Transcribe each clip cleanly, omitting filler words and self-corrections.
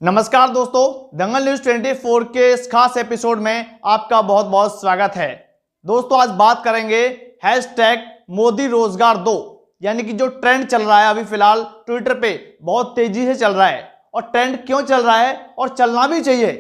नमस्कार दोस्तों, दंगल न्यूज 24 के इस खास एपिसोड में आपका बहुत बहुत स्वागत है। दोस्तों आज बात करेंगे हैशटैग मोदी रोजगार दो, यानी कि जो ट्रेंड चल रहा है अभी फिलहाल ट्विटर पे बहुत तेजी से चल रहा है। और ट्रेंड क्यों चल रहा है और चलना भी चाहिए,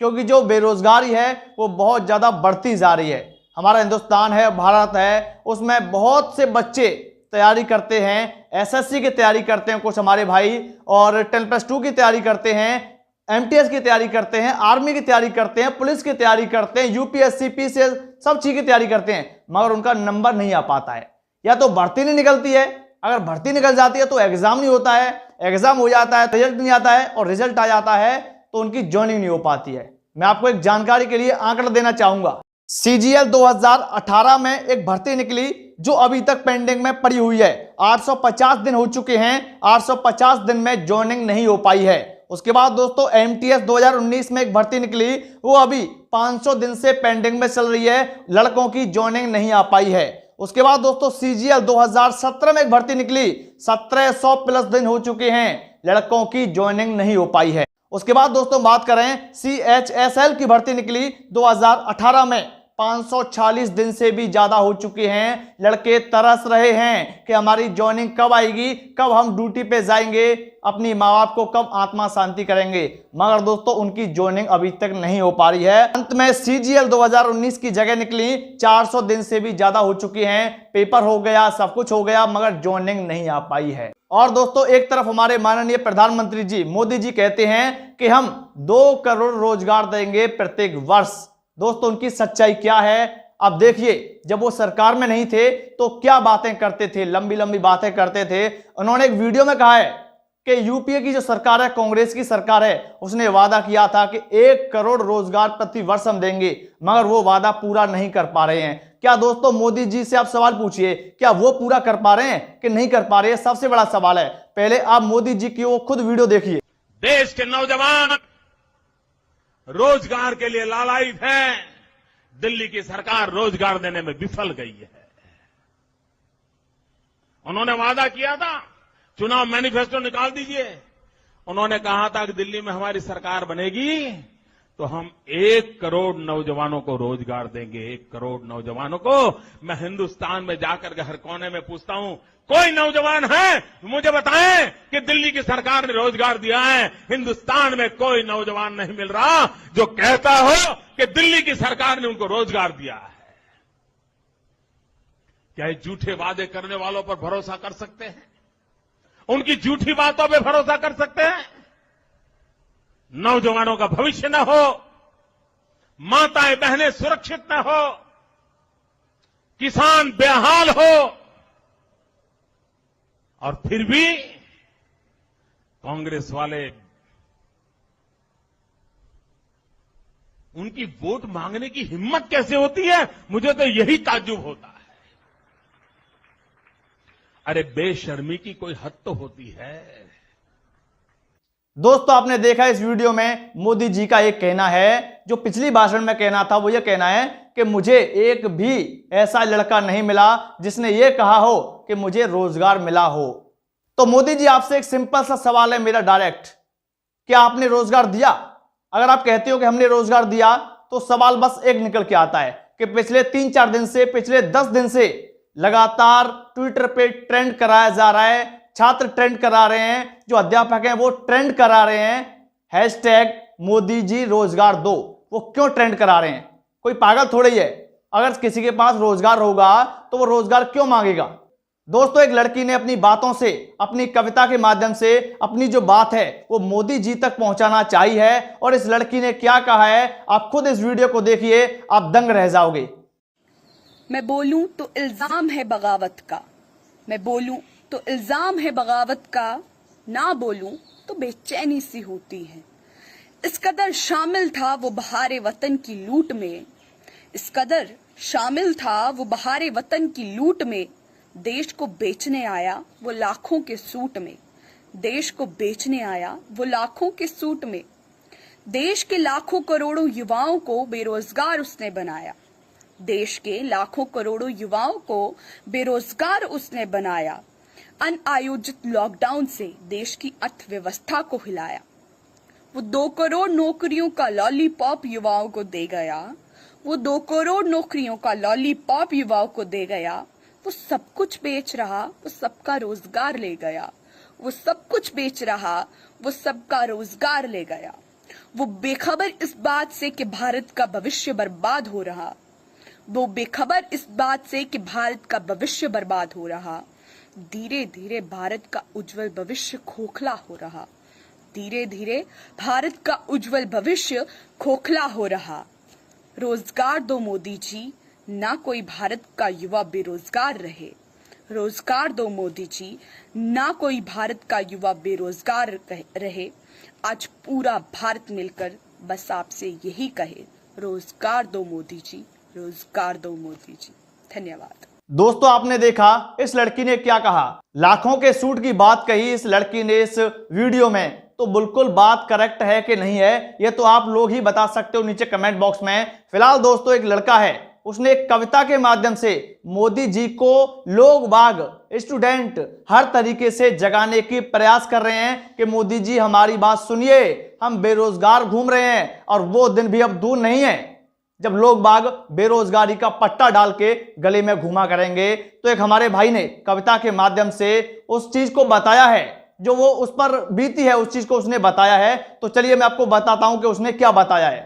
क्योंकि जो बेरोजगारी है वो बहुत ज्यादा बढ़ती जा रही है। हमारा हिंदुस्तान है, भारत है, उसमें बहुत से बच्चे तैयारी करते हैं, एसएससी की तैयारी करते हैं कुछ हमारे भाई, और 10+2 की तैयारी करते हैं, एमटीएस की तैयारी करते हैं, आर्मी की तैयारी करते हैं, पुलिस की तैयारी करते हैं, यूपीएससी पीसीएस सब चीज की तैयारी करते हैं, मगर उनका नंबर नहीं आ पाता है। या तो भर्ती नहीं निकलती है, अगर भर्ती निकल जाती है तो एग्जाम नहीं होता है, एग्जाम हो जाता है रिजल्ट नहीं आता है, और रिजल्ट आ जाता है तो उनकी ज्वाइनिंग नहीं हो पाती है। मैं आपको एक जानकारी के लिए आंकड़ा देना चाहूंगा। सीजीएल 2018 में एक भर्ती निकली जो अभी तक पेंडिंग में पड़ी हुई है। 850 दिन हो चुके हैं, 850 दिन में ज्वाइनिंग नहीं हो पाई है। उसके बाद दोस्तों एमटीएस 2019 में एक भर्ती निकली, वो अभी 500 दिन से पेंडिंग में चल रही है, लड़कों की ज्वाइनिंग नहीं आ पाई है। उसके बाद दोस्तों सीजीएल 2017 में एक भर्ती निकली, 1700 प्लस दिन हो चुके हैं, लड़कों की ज्वाइनिंग नहीं हो पाई है। उसके बाद दोस्तों बात करें सीएचएसएल की भर्ती निकली 2018 में, 540 दिन से भी ज्यादा हो चुके हैं, लड़के तरस रहे हैं कि हमारी ज्वाइनिंग कब आएगी, कब हम ड्यूटी पे जाएंगे, अपनी माँ बाप को कब आत्मा शांति करेंगे, मगर दोस्तों उनकी ज्वाइनिंग अभी तक नहीं हो पा रही है। अंत में सीजीएल 2019 की जगह निकली, 400 दिन से भी ज्यादा हो चुके हैं, पेपर हो गया, सब कुछ हो गया, मगर ज्वाइनिंग नहीं आ पाई है। और दोस्तों एक तरफ हमारे माननीय प्रधानमंत्री जी मोदी जी कहते हैं कि हम 2 करोड़ रोजगार देंगे प्रत्येक वर्ष। दोस्तों उनकी सच्चाई क्या है अब देखिए। जब वो सरकार में नहीं थे तो क्या बातें करते थे, लंबी लंबी बातें करते थे। उन्होंने एक वीडियो में कहा है कि यूपीए की जो सरकार है, कांग्रेस की सरकार है, उसने वादा किया था कि 1 करोड़ रोजगार प्रति वर्ष हम देंगे, मगर वो वादा पूरा नहीं कर पा रहे हैं। क्या दोस्तों मोदी जी से आप सवाल पूछिए, क्या वो पूरा कर पा रहे हैं कि नहीं कर पा रहे हैं? सबसे बड़ा सवाल है। पहले आप मोदी जी की वो खुद वीडियो देखिए। देश के नौजवान रोजगार के लिए लालायित हैं, दिल्ली की सरकार रोजगार देने में विफल गई है। उन्होंने वादा किया था, चुनाव मैनिफेस्टो निकाल दीजिए, उन्होंने कहा था कि दिल्ली में हमारी सरकार बनेगी तो हम 1 करोड़ नौजवानों को रोजगार देंगे। 1 करोड़ नौजवानों को। मैं हिंदुस्तान में जाकर के हर कोने में पूछता हूं, कोई नौजवान है मुझे बताएं कि दिल्ली की सरकार ने रोजगार दिया है? हिंदुस्तान में कोई नौजवान नहीं मिल रहा जो कहता हो कि दिल्ली की सरकार ने उनको रोजगार दिया है। क्या ये झूठे वादे करने वालों पर भरोसा कर सकते हैं? उनकी झूठी बातों पर भरोसा कर सकते हैं? नौजवानों का भविष्य न हो, माताएं बहनें सुरक्षित न हो, किसान बेहाल हो, और फिर भी कांग्रेस वाले उनकी वोट मांगने की हिम्मत कैसे होती है? मुझे तो यही ताज्जुब होता है। अरे बेशर्मी की कोई हद तो होती है। दोस्तों आपने देखा इस वीडियो में मोदी जी का एक कहना है, जो पिछली भाषण में कहना था, वो ये कहना है कि मुझे एक भी ऐसा लड़का नहीं मिला जिसने ये कहा हो कि मुझे रोजगार मिला हो। तो मोदी जी आपसे एक सिंपल सा सवाल है मेरा डायरेक्ट, क्या आपने रोजगार दिया? अगर आप कहते हो कि हमने रोजगार दिया तो सवाल बस एक निकल के आता है कि पिछले 3-4 दिन से, पिछले 10 दिन से लगातार ट्विटर पे ट्रेंड कराया जा रहा है, छात्र ट्रेंड करा रहे हैं, जो अध्यापक हैं वो ट्रेंड करा रहे हैं हैशटैग मोदी जी रोजगार दो। वो क्यों ट्रेंड करा रहे हैं? कोई पागल थोड़ी है। अगर किसी के पास रोजगार होगा तो वो रोजगार क्यों मांगेगा? दोस्तों एक लड़की ने अपनी बातों से, अपनी कविता के माध्यम से अपनी जो बात है वो मोदी जी तक पहुंचाना चाहिए है। और इस लड़की ने क्या कहा है आप खुद इस वीडियो को देखिए, आप दंग रह जाओगे। मैं बोलूं तो इल्जाम है बगावत का, मैं बोलूं तो इल्जाम है बगावत का, ना बोलूं तो बेचैनी सी होती है। इस कदर शामिल था वो बहारे वतन की लूट में, इस कदर शामिल था वो बहारे वतन की लूट में, देश को बेचने आया वो लाखों के सूट में, देश को बेचने आया वो लाखों के सूट में। देश के लाखों करोड़ों युवाओं को बेरोजगार उसने बनाया, देश के लाखों करोड़ों युवाओं को बेरोजगार उसने बनाया। अनायोजित लॉकडाउन से देश की अर्थव्यवस्था को हिलाया, वो 2 करोड़ नौकरियों का लॉलीपॉप युवाओं को दे गया। वो 2 करोड़ नौकरियों का लॉलीपॉप युवाओं को दे गया। वो सब कुछ बेच रहा, वो सबका रोजगार ले गया। वो सब कुछ बेच रहा, वो सबका रोजगार ले गया। वो बेखबर इस बात से कि भारत का भविष्य बर्बाद हो रहा। वो बेखबर इस बात से कि भारत का भविष्य बर्बाद हो रहा। धीरे धीरे भारत का उज्जवल भविष्य खोखला हो रहा। धीरे धीरे भारत का उज्जवल भविष्य खोखला हो रहा। रोजगार दो मोदी जी, ना कोई भारत का युवा बेरोजगार रहे। रोजगार दो मोदी जी, ना कोई भारत का युवा बेरोजगार रहे। आज पूरा भारत मिलकर बस आपसे यही कहे, रोजगार दो मोदी जी, रोजगार दो मोदी जी। धन्यवाद। दोस्तों, आपने देखा इस लड़की ने क्या कहा। लाखों के सूट की बात कही इस लड़की ने इस वीडियो में। तो बिल्कुल बात करेक्ट है कि नहीं है, ये तो आप लोग ही बता सकते हो नीचे कमेंट बॉक्स में। फिलहाल दोस्तों, एक लड़का है, उसने एक कविता के माध्यम से मोदी जी को लोग बाग स्टूडेंट हर तरीके से जगाने की प्रयास कर रहे हैं कि मोदी जी हमारी बात सुनिए, हम बेरोजगार घूम रहे हैं और वो दिन भी अब दूर नहीं है जब लोग बाग बेरोजगारी का पट्टा डाल के गले में घूमा करेंगे। तो एक हमारे भाई ने कविता के माध्यम से उस चीज को बताया है, जो वो उस पर बीती है, उस चीज को उसने बताया है। तो चलिए मैं आपको बताता हूं कि उसने क्या बताया है।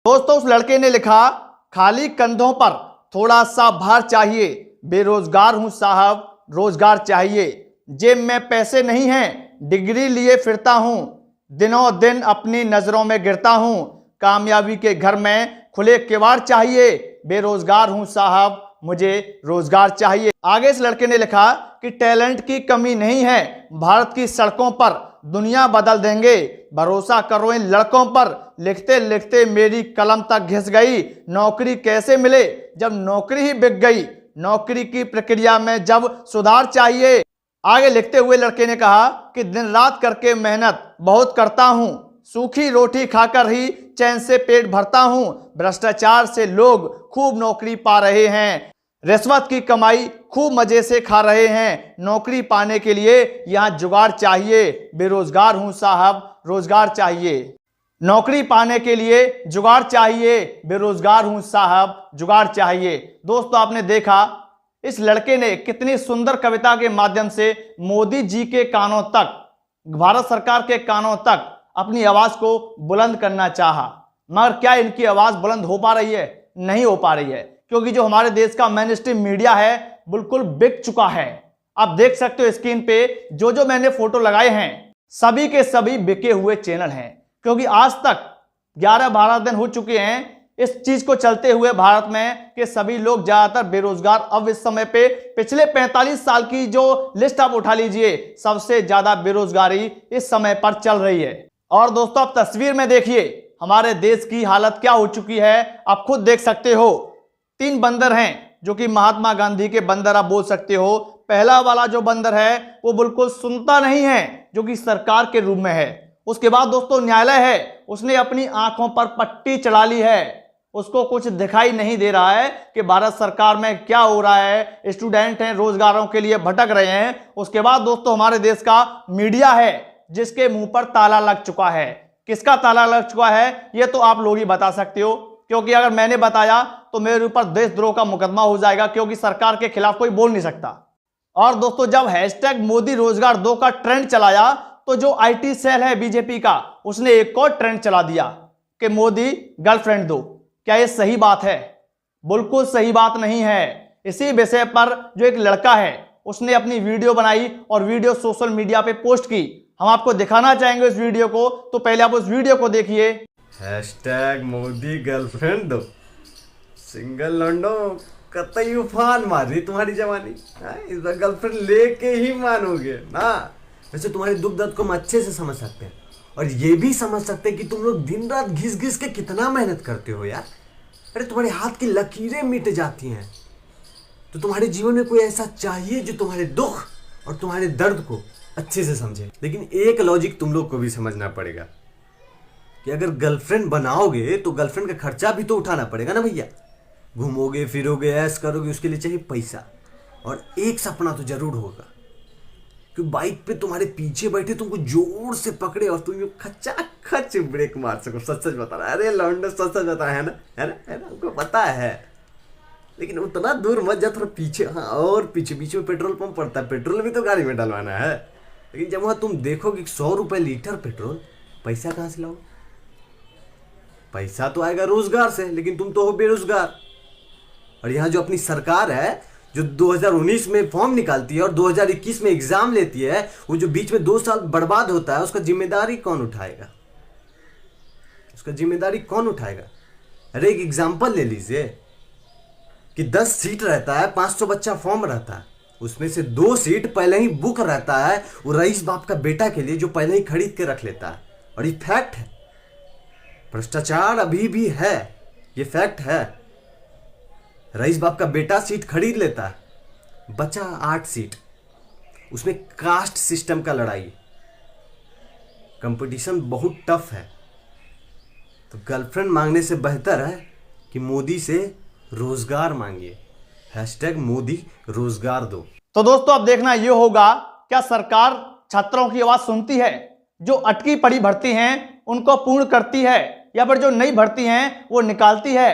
दोस्तों, उस लड़के ने लिखा, खाली कंधों पर थोड़ा सा भार चाहिए, बेरोजगार हूं साहब, रोजगार चाहिए। जेब में पैसे नहीं हैं, डिग्री लिए फिरता हूं, दिनों दिन अपनी नजरों में गिरता हूं। कामयाबी के घर में खुले किवाड़ चाहिए, बेरोजगार हूं साहब, मुझे रोजगार चाहिए। आगे इस लड़के ने लिखा कि टैलेंट की कमी नहीं है, भारत की सड़कों पर दुनिया बदल देंगे, भरोसा करो इन लड़कों पर। लिखते लिखते मेरी कलम तक घिस गई, नौकरी कैसे मिले जब नौकरी ही बिक गई, नौकरी की प्रक्रिया में जब सुधार चाहिए। आगे लिखते हुए लड़के ने कहा कि दिन रात करके मेहनत बहुत करता हूं, सूखी रोटी खाकर ही चैन से पेट भरता हूं। भ्रष्टाचार से लोग खूब नौकरी पा रहे हैं, रिश्वत की कमाई खूब मजे से खा रहे हैं। नौकरी पाने के लिए यहां जुगाड़ चाहिए, बेरोजगार हूं साहब, रोजगार चाहिए। नौकरी पाने के लिए जुगाड़ चाहिए, बेरोजगार हूं साहब, जुगाड़ चाहिए। दोस्तों, आपने देखा इस लड़के ने कितनी सुंदर कविता के माध्यम से मोदी जी के कानों तक, भारत सरकार के कानों तक अपनी आवाज को बुलंद करना चाहा। मगर क्या इनकी आवाज बुलंद हो पा रही है? नहीं हो पा रही है, क्योंकि जो हमारे देश का मेन स्ट्रीम मीडिया है बिल्कुल बिक चुका है। आप देख सकते हो स्क्रीन पे जो मैंने फोटो लगाए हैं, सभी के सभी बिके हुए चैनल हैं। क्योंकि आज तक 11-12 दिन हो चुके हैं इस चीज को चलते हुए भारत में कि सभी लोग ज्यादातर बेरोजगार। अब इस समय पे पिछले 45 साल की जो लिस्ट आप उठा लीजिए, सबसे ज्यादा बेरोजगारी इस समय पर चल रही है। और दोस्तों, आप तस्वीर में देखिए हमारे देश की हालत क्या हो चुकी है, आप खुद देख सकते हो। 3 बंदर हैं जो कि महात्मा गांधी के बंदर आप बोल सकते हो। पहला वाला जो बंदर है वो बिल्कुल सुनता नहीं है, जो कि सरकार के रूप में है। उसके बाद दोस्तों न्यायालय है, उसने अपनी आंखों पर पट्टी चढ़ा ली है, उसको कुछ दिखाई नहीं दे रहा है कि भारत सरकार में क्या हो रहा है। स्टूडेंट हैं, रोजगारों के लिए भटक रहे हैं। उसके बाद दोस्तों हमारे देश का मीडिया है, जिसके मुंह पर ताला लग चुका है। किसका ताला लग चुका है ये तो आप लोग ही बता सकते हो, क्योंकि अगर मैंने बताया तो मेरे ऊपर देशद्रोह का मुकदमा हो जाएगा, क्योंकि सरकार के खिलाफ कोई बोल नहीं सकता। और दोस्तों, जब हैशटैग मोदी रोजगार 2 का ट्रेंड चलाया तो जो आईटी सेल है बीजेपी का, उसने एक और ट्रेंड चला दिया कि मोदी गर्लफ्रेंड दो। क्या ये सही बात है? बिल्कुल सही बात नहीं है। इसी विषय पर जो एक लड़का है उसने अपनी वीडियो बनाई और वीडियो सोशल मीडिया पे पोस्ट की। हम आपको दिखाना चाहेंगे इस वीडियो को, तो पहले आप उस वीडियो को देखिए। हैशटैग मोदी गर्लफ्रेंड दो, सिंगल लंडो कतई उफान मार रही तुम्हारी जवानी। इस बार गर्लफ्रेंड लेके ही मानोगे ना। वैसे तुम्हारे दुख दर्द को हम अच्छे से समझ सकते हैं, और ये भी समझ सकते हैं कि तुम लोग दिन रात घिस घिस के कितना मेहनत करते हो यार। अरे तुम्हारे हाथ की लकीरें मिट जाती हैं, तो तुम्हारे जीवन में कोई ऐसा चाहिए जो तुम्हारे दुख और तुम्हारे दर्द को अच्छे से समझे। लेकिन एक लॉजिक तुम लोग को भी समझना पड़ेगा कि अगर गर्लफ्रेंड बनाओगे तो गर्लफ्रेंड का खर्चा भी तो उठाना पड़ेगा ना भैया। घूमोगे फिरोगे ऐश करोगे, उसके लिए चाहिए पैसा, और एक सपना तो जरूर होगा कि बाइक पे तुम्हारे पीछे बैठे तुमको जोर से पकड़े और तुम खच्चा खच ब्रेक मार सको। सच सच बता रहा है, अरे लौंडे सच सच बता रहा है ना, है ना, है ना, हमको पता है। लेकिन उतना दूर मत जा, थोड़ा पीछे, हाँ और पीछे। बीच में पेट्रोल पंप पड़ता है, पेट्रोल भी तो गाड़ी में डलवाना है। लेकिन जब वहां तुम देखोगे 100 रुपए लीटर पेट्रोल, पैसा कहाँ से लाओगे? पैसा तो आएगा रोजगार से, लेकिन तुम तो हो बेरोजगार। और यहाँ जो अपनी सरकार है, जो 2019 में फॉर्म निकालती है और 2021 में एग्जाम लेती है, वो जो बीच में 2 साल बर्बाद होता है, उसका जिम्मेदारी कौन उठाएगा? उसका जिम्मेदारी कौन उठाएगा? अरे एक एग्जाम्पल ले लीजिए कि 10 सीट रहता है, 500 बच्चा फॉर्म रहता है, उसमें से 2 सीट पहले ही बुक रहता है वो रईस बाप का बेटा के लिए, जो पहले ही खरीद के रख लेता है। और ये फैक्ट है, भ्रष्टाचार अभी भी है, ये फैक्ट है। रईस बाप का बेटा सीट खरीद लेता है, बचा 8 सीट, उसमें कास्ट सिस्टम का लड़ाई, कंपटीशन बहुत टफ है। तो गर्लफ्रेंड मांगने से बेहतर है कि मोदी से रोजगार मांगिए। #मोदी रोजगार दो। तो दोस्तों अब देखना यह होगा, क्या सरकार छात्रों की आवाज सुनती है? जो अटकी पड़ी भर्ती हैं उनको पूर्ण करती है, या फिर जो नई भर्ती हैं वो निकालती है?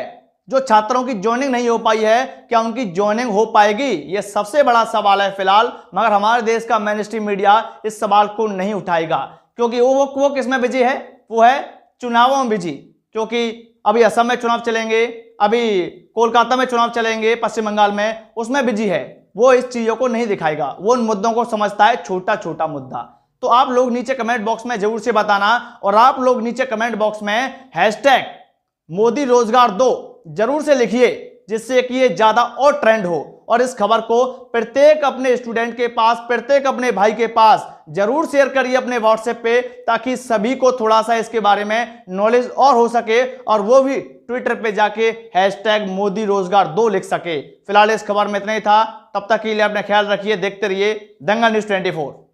जो छात्रों की ज्वाइनिंग नहीं हो पाई है, क्या उनकी ज्वाइनिंग हो पाएगी? ये सबसे बड़ा सवाल है फिलहाल। मगर हमारे देश का मेन स्ट्रीम मीडिया इस सवाल को नहीं उठाएगा, क्योंकि वो किस में बिजी है? वो है चुनावों में बिजी। क्योंकि अभी असम में चुनाव चलेंगे, अभी कोलकाता में चुनाव चलेंगे, पश्चिम बंगाल में, उसमें बिजी है। वो इस चीजों को नहीं दिखाएगा, वो उन मुद्दों को समझता है, छोटा छोटा मुद्दा। तो आप लोग नीचे कमेंट बॉक्स में जरूर से बताना, और आप लोग नीचे कमेंट बॉक्स में #मोदी रोजगार दो जरूर से लिखिए, जिससे कि ये ज्यादा और ट्रेंड हो। और इस खबर को प्रत्येक अपने स्टूडेंट के पास, प्रत्येक अपने भाई के पास जरूर शेयर करिए अपने व्हाट्सएप पे, ताकि सभी को थोड़ा सा इसके बारे में नॉलेज और हो सके, और वो भी ट्विटर पे जाके #मोदी रोजगार 2 लिख सके। फिलहाल इस खबर में इतना ही था, तब तक के लिए अपना ख्याल रखिए, देखते रहिए दंगल न्यूज़ 24।